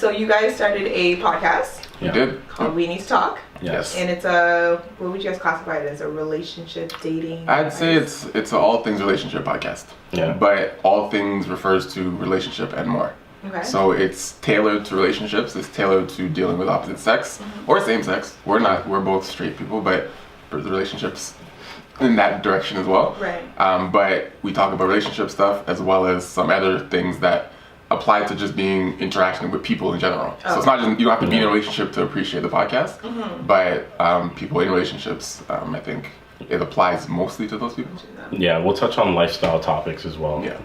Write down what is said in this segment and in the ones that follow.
So you guys started a podcast. We did. Called We Need to Talk. Yes. And it's a, what would you guys classify it as? A relationship, dating? I'd say it's an all things relationship podcast. Yeah. But all things refers to relationship and more. Okay. So it's tailored to relationships. It's tailored to dealing with opposite sex or same sex. We're both straight people, but for the relationships in that direction as well. Right. But we talk about relationship stuff as well as some other things that apply to just being interaction with people in general. So it's not just, you don't have to be in a relationship to appreciate the podcast, but people in relationships, I think it applies mostly to those people. Yeah, we'll touch on lifestyle topics as well. Yeah.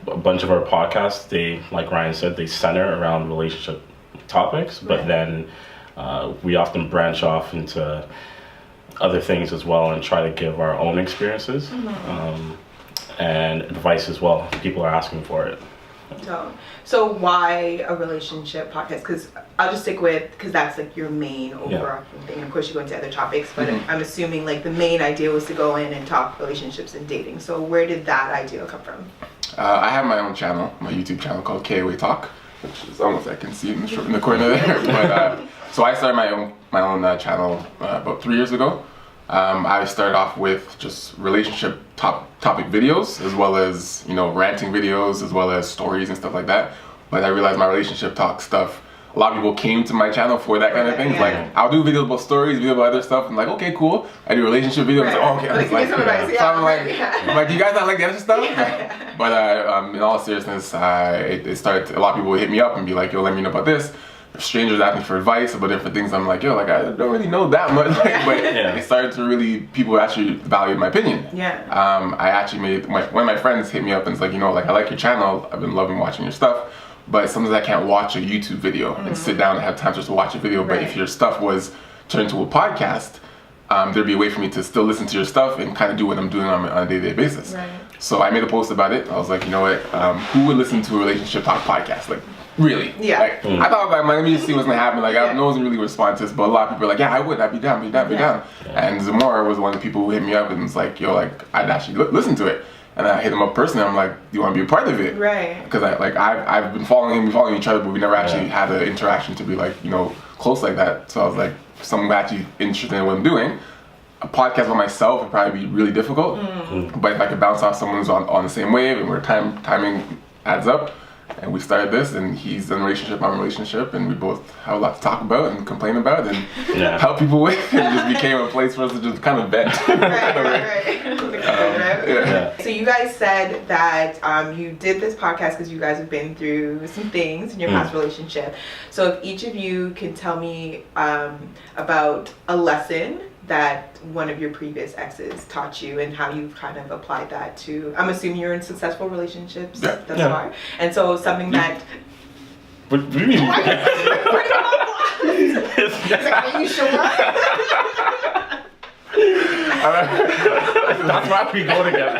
A bunch of our podcasts, they, like Ryan said, they center around relationship topics, but then we often branch off into other things as well and try to give our own experiences and advice as well. People are asking for it. So why a relationship podcast? Because I'll just stick with, because that's like your main overarching thing. Of course you go into other topics, but I'm assuming like the main idea was to go in and talk relationships and dating. So where did that idea come from? I have my own channel, my YouTube channel called KOA Talk, which is almost, I can see it in the corner there. But so I started my own channel about 3 years ago. I started off with just relationship topic videos, as well as, ranting videos, as well as stories and stuff like that. But I realized my relationship talk stuff, a lot of people came to my channel for that kind of thing. Like, I'll do videos about stories, videos about other stuff, and like, okay, cool. I do relationship videos, like, oh, okay. I'm like, do you guys not like the other stuff? But in all seriousness, it started, a lot of people would hit me up and be like, yo, let me know about this. Strangers asking for advice about different things. I'm like, yo, like, I don't really know that much. But it started to really, people actually valued my opinion. I actually made, one of my friends hit me up and was like, like, I like your channel. I've been loving watching your stuff. But sometimes I can't watch a YouTube video and sit down and have time just to watch a video. But if your stuff was turned into a podcast, there'd be a way for me to still listen to your stuff and kind of do what I'm doing on a day-to-day basis. So I made a post about it. I was like, you know what, who would listen to a relationship talk podcast? Like, really? Like, I thought about it, let me just see what's gonna happen. Like, no one's really responding to this, but a lot of people are like, yeah, I would, I'd be down. And Zamour was one of the people who hit me up and was like, yo, like, I'd actually listen to it. And I hit him up personally. I'm like, do you want to be a part of it? Because I've been following him, we following each other, but we never actually had an interaction to be like, close like that. So I was like, if someone actually interested in what I'm doing, a podcast by myself would probably be really difficult. But if I could bounce off someone who's on the same wave and where timing adds up, and we started this, and he's in a relationship, I'm in a relationship, and we both have a lot to talk about and complain about and help people with. It just became a place for us to just kind of vent. So you guys said that you did this podcast because you guys have been through some things in your past relationship. So if each of you can tell me about a lesson that one of your previous exes taught you and how you've kind of applied that to, I'm assuming you're in successful relationships thus far. And so something that... What do you mean? Are you sure? That's why we go together.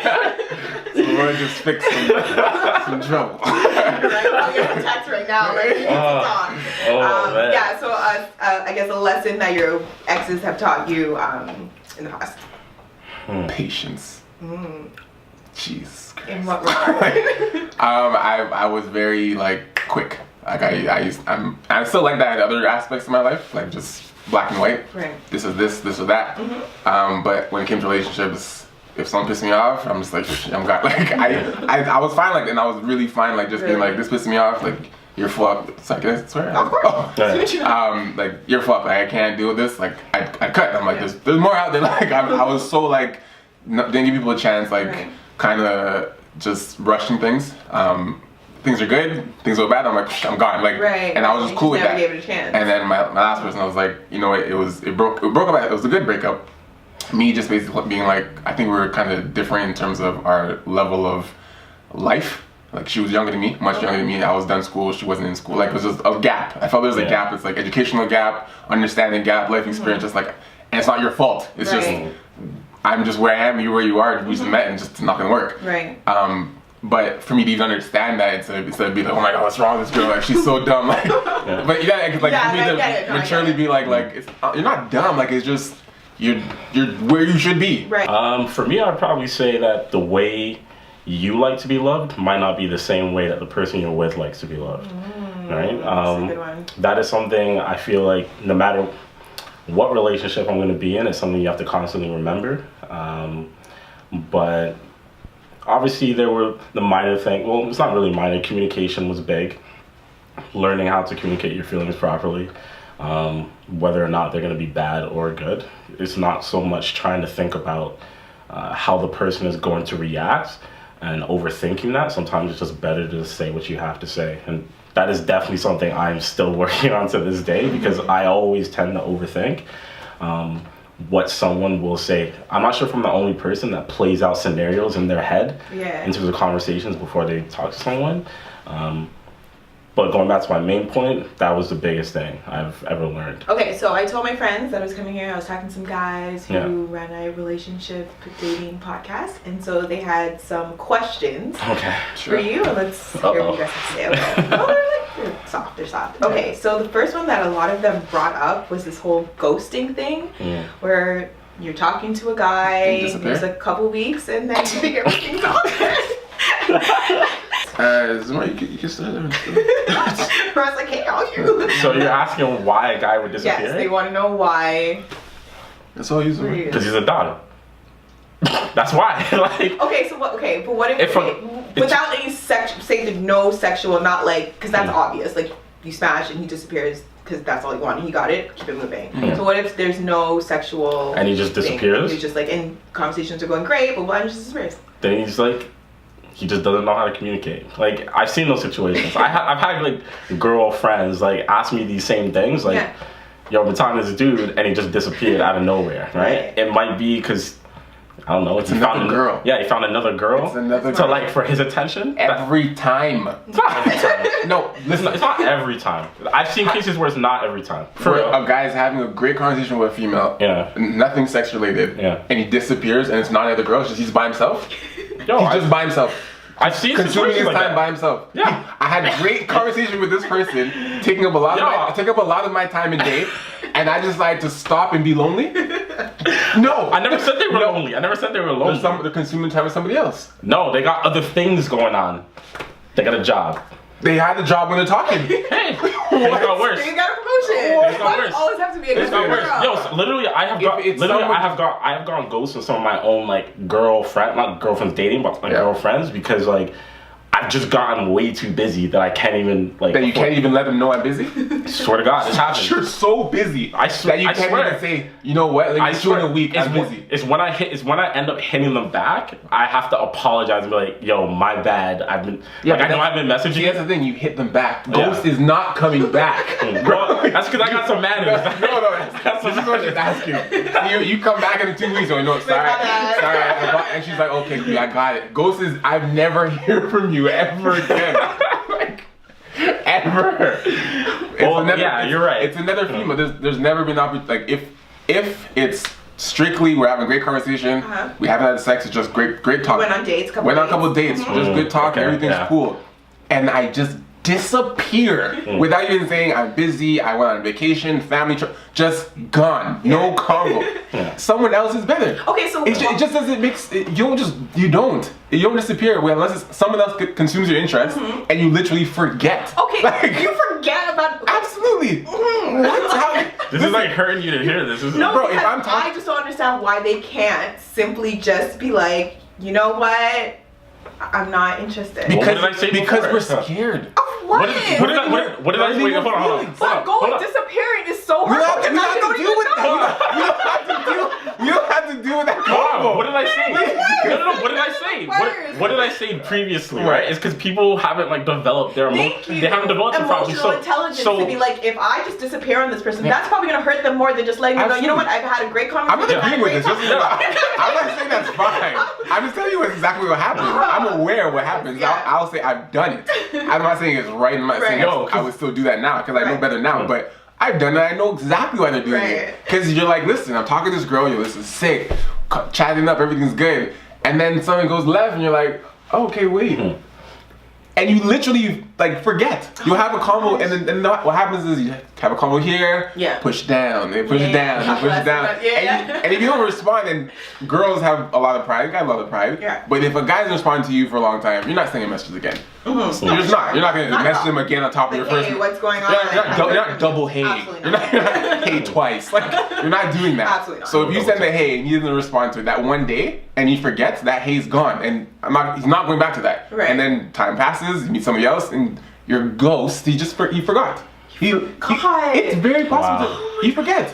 So we're just fixing some trouble. I'll get a text right now. Like, you need to talk. Man. Yeah, so I guess a lesson that your exes have taught you in the past. Patience. Jesus Christ. In what regard? I was very quick. Like I still like that in other aspects of my life, like just black and white. This is this or that. But when it came to relationships, if someone pissed me off, I'm just like, I'm got like I was fine like that, and I was really fine like just being like, this pissed me off, like you're fucked. Sorry, can I swear? Of course. Like you're fucked. Like I can't deal with this. Like I cut. I'm like, there's more out there. Like I was so like didn't give people a chance. Like kind of just rushing things. Things are good, things are bad, I'm like, I'm gone. Like, and I was just cool with that. And then my last person, I was like, it broke up. It was a good breakup. Me just basically being like, I think we were kind of different in terms of our level of life. Like she was younger than me, much younger than me. I was done school, she wasn't in school. Like it was just a gap. I felt there was a gap. It's like educational gap, understanding gap, life experience. Just like, and it's not your fault. It's just, I'm just where I am, you where you are. We just met and just it's not gonna work. But for me to even understand that, instead of being like, oh my god, what's wrong with this girl? Like she's so dumb. Like, but you gotta like for me to maturely be like it's, you're not dumb. Like it's just you're where you should be. For me, I'd probably say that the way you like to be loved might not be the same way that the person you're with likes to be loved. right? That's a good one. That is something I feel like no matter what relationship I'm going to be in, it's something you have to constantly remember. But obviously there were the minor things. Well, it's not really minor. Communication was big. Learning how to communicate your feelings properly, whether or not they're going to be bad or good. It's not so much trying to think about how the person is going to react and overthinking that. Sometimes it's just better to say what you have to say. And that is definitely something I'm still working on to this day, because I always tend to overthink what someone will say. I'm not sure if I'm the only person that plays out scenarios in their head in terms of conversations before they talk to someone. But going back to my main point, that was the biggest thing I've ever learned. Okay, so I told my friends that I was coming here. I was talking to some guys who ran a relationship dating podcast, and so they had some questions for you. Let's hear what you guys have to say. Okay. They're soft. Okay, so the first one that a lot of them brought up was this whole ghosting thing, where you're talking to a guy, there's a couple weeks, and then you think everything's all good. Zamour, you can start there. I was like, hey, how are you? So you're asking why a guy would disappear? Yes, they want to know why. That's all he's doing. Because he's a dog. That's why. Like. Okay, so what? Okay, but what if without any say no sexual, not like, because that's obvious. Like you smash and he disappears because that's all you want. He got it. Keep it moving. So what if there's no sexual? And he just disappears. He's just like, and conversations are going great, but why just disappears? Then he's like. He just doesn't know how to communicate. Like, I've seen those situations. I've had like girlfriends like ask me these same things. Like, yo, I've been talking to this dude and he just disappeared out of nowhere, right? It might be because, I don't know. It's another girl. Yeah, he found another girl. It's another girl. Like, for his attention. Every time. It's not every time. No, listen. It's not every time. I've seen cases where it's not every time. For real. A guy's having a great conversation with a female. Yeah. Nothing sex related. Yeah. And he disappears and it's not another girl. It's just he's by himself. Yo, he's just by himself. I've seen consuming his like time that. by himself. Yeah. I had a great conversation with this person, taking up a lot of my time a day, and I just like to stop and be lonely. No, I never said they were lonely. I never said they were lonely. They're consuming time with somebody else. No, they got other things going on. They got a job. They had a job when they're talking. Hey, things got worse. You got a promotion. Things got worse. Always have to be a good girl. Yo, so literally, I have gone ghost with some of my own like not girlfriends dating, but like girlfriends, because like I've just gotten way too busy that I can't even like. That you can't even let them know I'm busy. Swear to God, this happens. You're so busy. I swear. That you can't even say, you know what? Like, in a week, I'm busy. It's when I end up hitting them back. I have to apologize and be like, yo, my bad. I've been. Yeah, I know I've been messaging. See, that's the thing. You hit them back. Ghost is not coming back. Well, that's because I got some manners. That's this is what she's asking. You come back in 2 weeks. Oh no, sorry. And she's like, okay, I got it. Ghost is. I've never heard from you ever again. Like, ever. You're right. It's another female. There's never been like if it's strictly we're having a great conversation, we haven't had sex, it's just great talk. Went on dates, couple dates, just good talk, everything's cool. And I just disappear without even saying I'm busy, I went on vacation, family trip, just gone. No convo. Someone else is better. Okay, so it just doesn't mix. You don't disappear unless someone else consumes your interest and you literally forget. Okay, like, you forget about. Absolutely. This is like hurting you to hear this. No, bro, if I'm talking, I just don't understand why they can't simply just be like, you know what? I'm not interested. What did I say because before? we're scared. Of what? What did I say? Hold on. Stop going disappearing is so hard. We don't have to deal with that. We don't have to deal with that. What did I say? No. What did I say? What did I say previously? Right? It's because people haven't like developed their emotional intelligence to be like, if I just disappear on this person, that's probably gonna hurt them more than just letting them know. You know what? I've had a great conversation. I'm not agreeing with this. I'm not saying that's fine. I'm just telling you exactly what happened. I'm aware of what happens. I'll say I've done it. I'm not saying it's right. I'm not saying I would still do that now because I know better now. But I've done it. I know exactly why they're doing it. Because you're like, listen, I'm talking to this girl. This is sick. Chatting up, everything's good. And then something goes left, and you're like, oh, okay, wait. And you literally like forget. You'll have a convo, and then what happens is you have a convo here, push down, they push it down, they push it down, and if you don't respond, and girls have a lot of pride, guys have a lot of pride, but if a guy's responding to you for a long time, you're not sending messages again. So you're not gonna message them again on top of your first. Hey, what's going on? You're not double hey. You're not hey twice. Like you're not doing that. Absolutely not. So if you send a hey and he doesn't respond to it that one day and he forgets, that hey's gone, and he's not going back to that. Right. And then time passes, you meet somebody else, and your ghost, he forgot. It's very possible he forgets.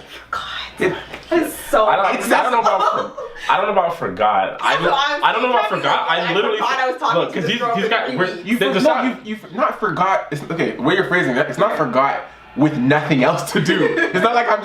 It's so. I don't know about forgot. I don't know about forgot. I literally thought I was talking look, because these guys. You've not forgot. It's, okay, the way you're phrasing that, it's not forgot with nothing else to do. It's not like I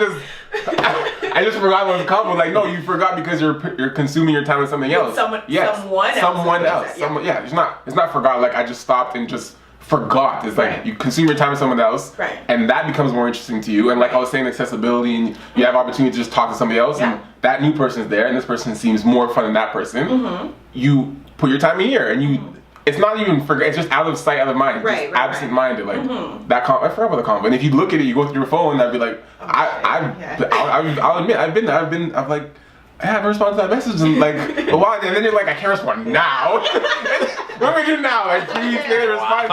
just forgot what was coming. Like no, you forgot because you're consuming your time with something else. Someone else. Yeah, it's not forgot. Like I just stopped and just forgot. It's like you consume your time with someone else, and that becomes more interesting to you. And like I was saying, accessibility, and you have opportunity to just talk to somebody else, and that new person is there, and this person seems more fun than that person. You put your time in here, and it's not even forget. It's just out of sight, out of mind. Just absent-minded, like that. I forgot about the convo. And if you look at it, you go through your phone, I'd be like, I'll admit, I've like. I haven't responded to that message in like a while, and then you're like, I can't respond now. What do we do now? Like 3 weeks later, respond.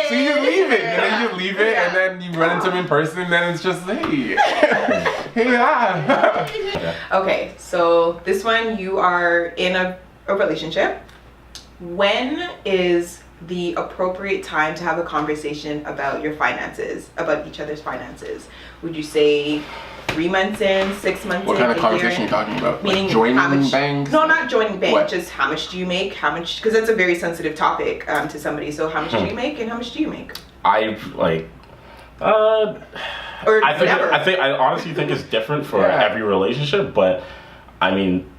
So you just leave it, and then you just leave it, and then you run into them in person, and then it's just hey, Okay, so this one, you are in a relationship. When is the appropriate time to have a conversation about your finances, about each other's finances? Would you say 3 months in, 6 months in? What kind of conversation are you talking about? Meaning like joining banks? No, not joining banks. Just how much do you make? How much? Because that's a very sensitive topic to somebody. So how much do you make, and how much do you make? I honestly think it's different for every relationship, but I mean,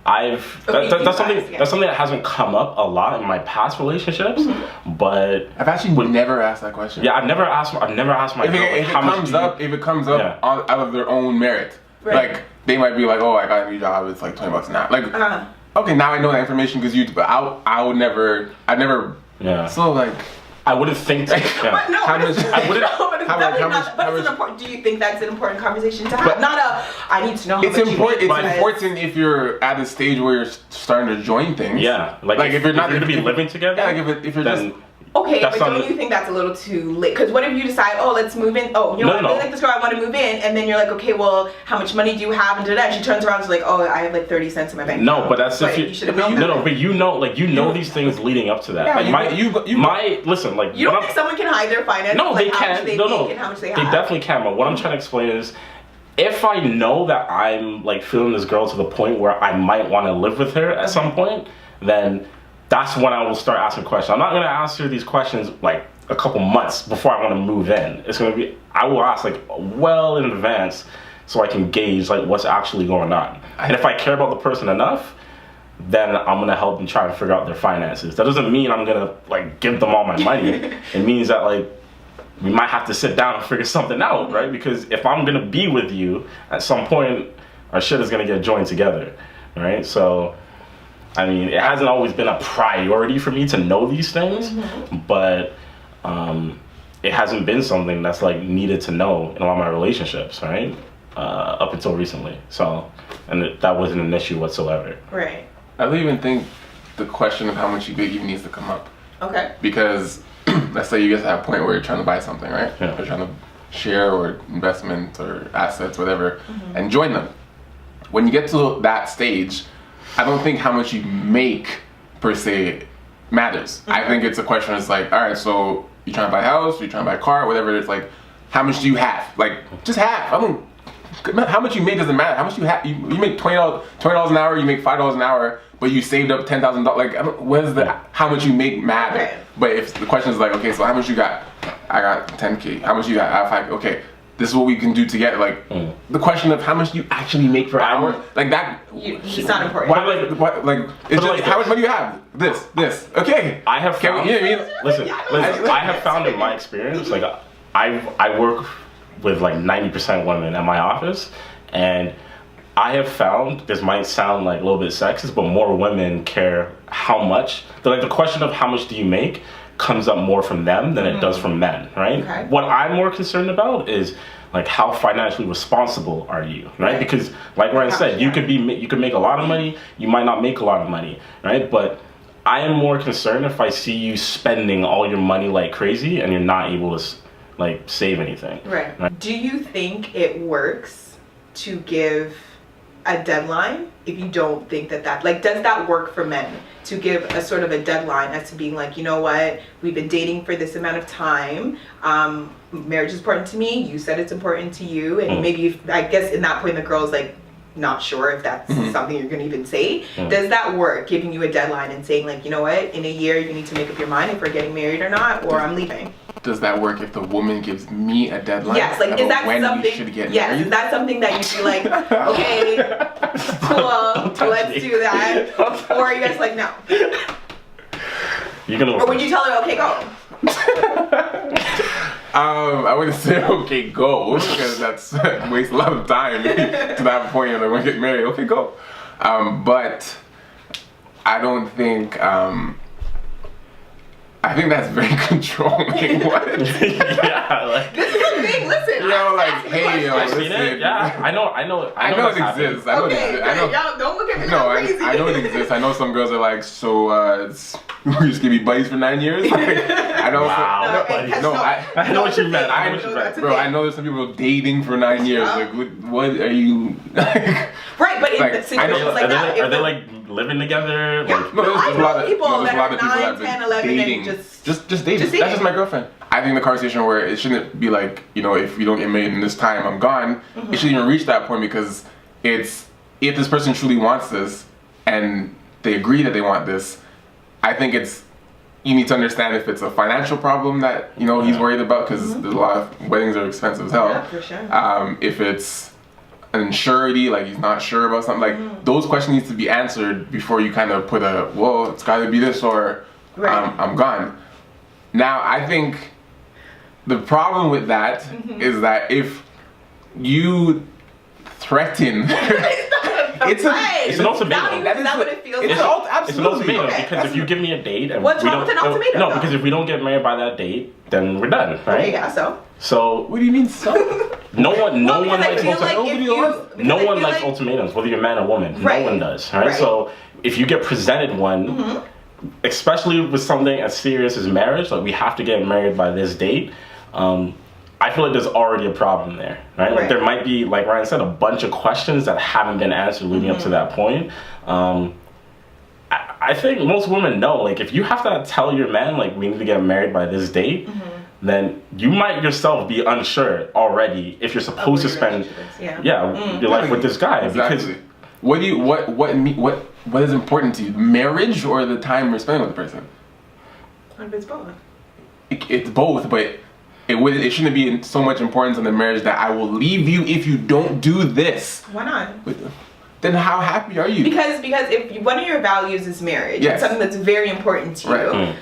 that's something that hasn't come up a lot in my past relationships, but I've actually never asked that question. Yeah, I've never asked my girl if it comes up out of their own merit, like they might be like, oh, I got a new job, it's like $20 an hour. Like, okay, now I know that information because but I'd never. So like. I wouldn't think. But no, how much? Do you think that's an important conversation to have? But not I need to know. It's important. It's important if you're at a stage where you're starting to join things. Yeah, like if you're not going to be living together. Yeah, like if you're just. Okay, but don't you think that's a little too late? Because what if you decide, oh, let's move in. Oh, you know what? I really like this girl. I want to move in, and then you're like, okay, well, how much money do you have? And she turns around and is like, oh, I have like 30 cents in my bank. No, but that's if you should have known that. No, but you know these things leading up to that. Yeah, listen, like you don't think someone can hide their finances? No, they can. And how much they have. They definitely can. But what I'm trying to explain is, if I know that I'm like feeling this girl to the point where I might want to live with her at some point, then that's when I will start asking questions. I'm not going to ask her these questions like a couple months before I want to move in. It's going to be, I will ask like well in advance so I can gauge like what's actually going on. And if I care about the person enough, then I'm going to help them try to figure out their finances. That doesn't mean I'm going to like give them all my money. It means that like we might have to sit down and figure something out, right? Because if I'm going to be with you at some point, our shit is going to get joined together, right? So I mean, it hasn't always been a priority for me to know these things, but it hasn't been something that's like needed to know in a lot of my relationships, right? Up until recently. So, and that wasn't an issue whatsoever. Right. I don't even think the question of how much you make even needs to come up. Okay. Because let's say you guys have a point where you're trying to buy something, right? Yeah. You're trying to share or investment or assets, whatever, and join them. When you get to that stage, I don't think how much you make per se matters. I think it's a question. It's like, all right, so you trying to buy a house, you trying to buy a car, whatever. It's like, how much do you have? Like, just have. How much you make doesn't matter. How much you have? You make $20 an hour. You make $5 an hour, but you saved up $10,000. Like, how much you make matter? Okay. But if the question is like, okay, so how much you got? I got $10K. How much you got? I have $5K. Okay. This is what we can do together. Like the question of how much you actually make per hour, like that. It's not important. How much money do you have? This. Okay. I have found. Listen. I have found in my experience, like I work with like 90% women at my office, and I have found, this might sound like a little bit sexist, but more women care how much. The question of how much do you make comes up more from them than it does from men, right? Okay. What I'm more concerned about is like how financially responsible are you, right? Because like Ryan said, you could make a lot of money, you might not make a lot of money, right? But I am more concerned if I see you spending all your money like crazy and you're not able to like save anything. Right. Do you think it works to give a deadline if you don't think that like, does that work for men to give a sort of a deadline as to being like, you know what, we've been dating for this amount of time, marriage is important to me, you said it's important to you, and maybe I guess in that point the girl's like not sure if that's something you're gonna even say. Does that work, giving you a deadline and saying like, you know what, in a year you need to make up your mind if we're getting married or not, or I'm leaving? Does that work if the woman gives me a deadline? Yes, like is that when something? we should get yes, married? is that something that you'd be like, okay, cool, let's do that, or are you guys like no? You're gonna. Or would you tell her, okay, go? I wouldn't say okay, go, because that's waste a lot of time to that point. And I want to get married. Okay, go. But I don't think. I think that's very controlling. What? Yeah, like This is the thing. Listen, you know, like hey, yo, I've seen listen. it. Yeah, I know it exists. I know it Okay, exists. I know. y'all don't look at me No, crazy. I know it exists. I know some girls are like, so we just gonna be buddies for 9 years. Like, I know. Wow. I know what you meant. I know what you meant. Bro, I know there's some people dating for 9 years. Like, what are you? Like, Right, but in like, the situations like that, are they like living together? Yeah. Like, no, there's a lot of people there's that a lot are of people 9, that have 10, been 11 and dating. just Just dating. dating. That's just my girlfriend. I think the conversation where it shouldn't be like, you know, if you don't get married in this time, I'm gone. It shouldn't even reach that point, because it's if this person truly wants this and they agree that they want this, I think it's you need to understand if it's a financial problem that you know he's worried about, because there's a lot of weddings are expensive as hell. Yeah, for sure. If it's an surety, like he's not sure about something, like those questions need to be answered before you kind of put a well, it's got to be this or I'm gone. Now I think the problem with that is that if you threaten, it's an ultimatum. Is that what it feels like? It's an absolutely. ultimatum, because if you give me a date and What's we wrong don't, with an ultimatum, no, though? because if we don't get married by that date, then we're done, right? Okay, yeah, so. So What do you mean so? no one Because I likes feel like if ultimatums. you, No because I one feel likes like- ultimatums, whether you're man or woman. Right. No one does, right? Right. So if you get presented one, especially with something as serious as marriage, like we have to get married by this date, I feel like there's already a problem there, right? Like there might be, like Ryan said, a bunch of questions that haven't been answered leading up to that point. I think most women know, like if you have to tell your man, like we need to get married by this date, then you might yourself be unsure already if you're supposed to spend your life with this guy. Exactly. Because what is important to you? Marriage or the time you're spending with the person? It's both. It's both, but it shouldn't be in so much importance in the marriage that I will leave you if you don't do this. Why not? Then how happy are you? Because if one of your values is marriage, it's something that's very important to you.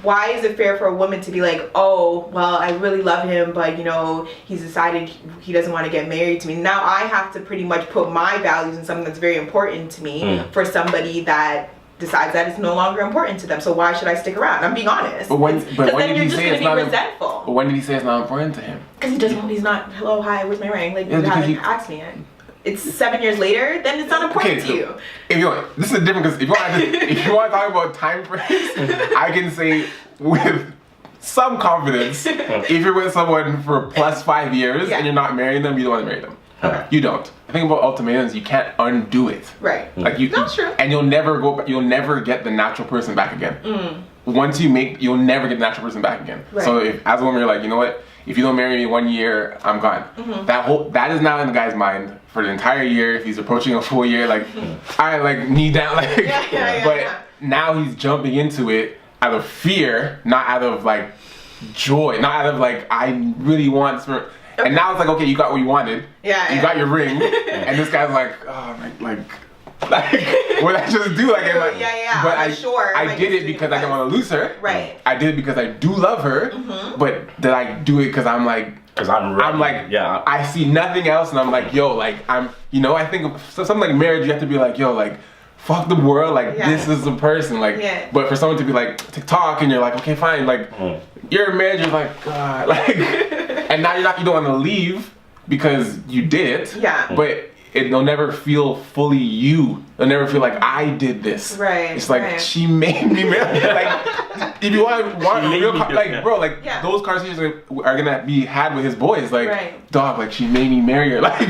Why is it fair for a woman to be like, oh, well, I really love him, but you know, he's decided he doesn't want to get married to me. Now I have to pretty much put my values in something that's very important to me for somebody that decides that it's no longer important to them. So why should I stick around? I'm being honest. But when did he say it's not resentful? But when did he say it's not important to him? Because he doesn't. He's not. Hello, hi, where's my ring? Like you because haven't asked me yet. It's 7 years later. Then it's not important to you. If you want, this is different because if you want to talk about time frames, I can say with some confidence, if you're with someone for plus 5 years and you're not marrying them, you don't want to marry them. Okay. You don't. The thing about ultimatums, you can't undo it. Right. Like That's true. And you'll never get the natural person back again. Once you'll never get the natural person back again. Right. So if as a woman you're like, you know what? If you don't marry me 1 year, I'm gone. That is now in the guy's mind for the entire year. If he's approaching a full year, like, I like knee down, like. But now he's jumping into it out of fear, not out of like joy, not out of like I really want. And now it's like, okay, you got what you wanted. You got your ring, and this guy's like, oh, like what did I just do? Like, but I did it because I didn't want to lose her. Right. I did it because I do love her. But did I do it because I'm like, I see nothing else, and I'm like, yo, like I think of something like marriage. You have to be like, yo, like fuck the world, like this is the person, like. But for someone to be like TikTok and you're like, okay, fine, like you're married, you're like, God, like, and now you don't want to leave because you did it. Yeah. But it'll never feel fully you. It'll never feel like I did this. Right. It's like she made me married. Like if you want real, like bro, like those conversations are gonna be had with his boys. Like dog, like she made me marry her. Like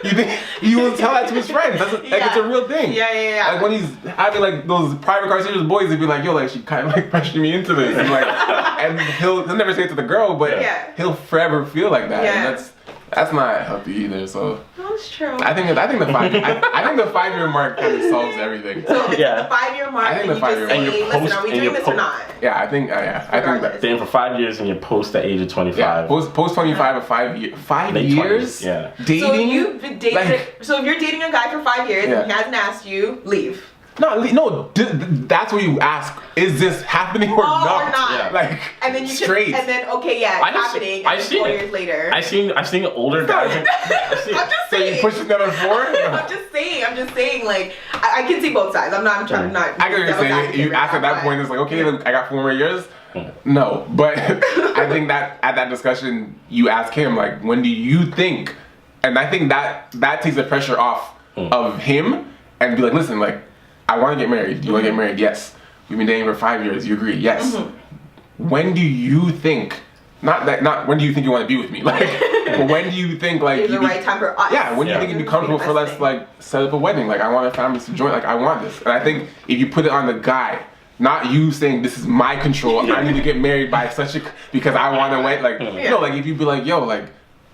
you think he will tell that to his friends? That's like it's a real thing. Yeah. Like when he's having like those private conversations with boys, he'd be like, yo, like she kind of like pressured me into this, and like, and he'll never say it to the girl, but he'll forever feel like that. Yeah. And that's not healthy either. So that's true. I think the 5-year mark kind of solves everything. So the 5-year mark. I think the 5-year mark. Listen, are we doing this or not? Yeah, I think that. Then for 5 years and you post at age of 25. Yeah, post 25 of 5 years. 5 years. 20s, yeah. Dating. So you've been dating. So if you're dating a guy for 5 years and he hasn't asked you, leave. No, that's what you ask. Is this happening or not? Or not? Yeah. Like, and then you straight. and then it's happening. And then 4 years later. I've seen older guys. I'm just so saying. you push it down on 4? I'm just saying. Like I can see both sides. I'm trying to not. I get what you're saying. You ask at that point, it's like, okay, I got 4 more years. No, but I think that at that discussion, you ask him like, when do you think? And I think that takes the pressure off of him and be like, listen, like, I want to get married. Do you want to get married? Yes. We've been dating for 5 years. You agree? Yes. When do you think? Not when do you think you want to be with me? Like, but when do you think like it's the right time for us? Yeah. When do you think it'd be comfortable for us like set up a wedding? Like, I want our families to join. Like, I want this. And I think if you put it on the guy, not you saying this is my control. I need to get married by because I want to wait. Like, you know, like if you be like, yo, like,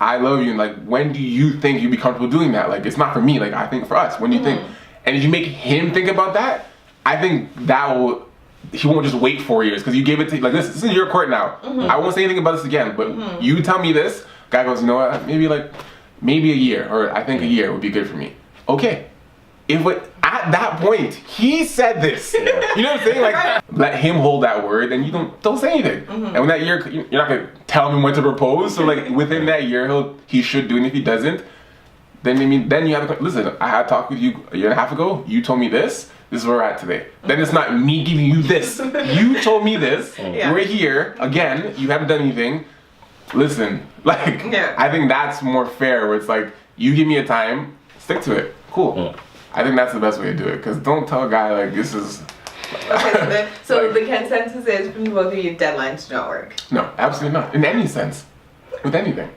I love you, and like, when do you think you'd be comfortable doing that? Like, it's not for me. Like, I think for us. When do you think? And if you make him think about that, I think he won't just wait 4 years because you gave it to, like, this is your court now. I won't say anything about this again, but you tell me this. Guy goes, you know what, maybe a year, or I think a year would be good for me. Okay. At that point, he said this. You know what I'm saying? Like, let him hold that word, and you don't say anything. And when that year, you're not gonna tell him when to propose. So like within that year, he should do, and if he doesn't, then you have to listen. I had talked with you a year and a half ago. You told me this. This is where we're at today. Then it's not me giving you this. You told me this. We're here again. You haven't done anything. Listen, like I think that's more fair. Where it's like you give me a time, stick to it. Cool. I think that's the best way to do it. Because don't tell a guy like this is. Okay, so the consensus is from both of you, deadlines do not work. No, absolutely not. In any sense, with anything.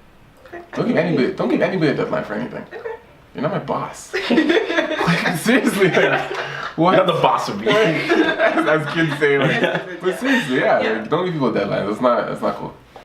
Don't give anybody a deadline for anything. Okay. You're not my boss. Like, seriously, like, what? You're not the boss of me. As kids say, like, but seriously, like, don't give people deadlines. That's not cool.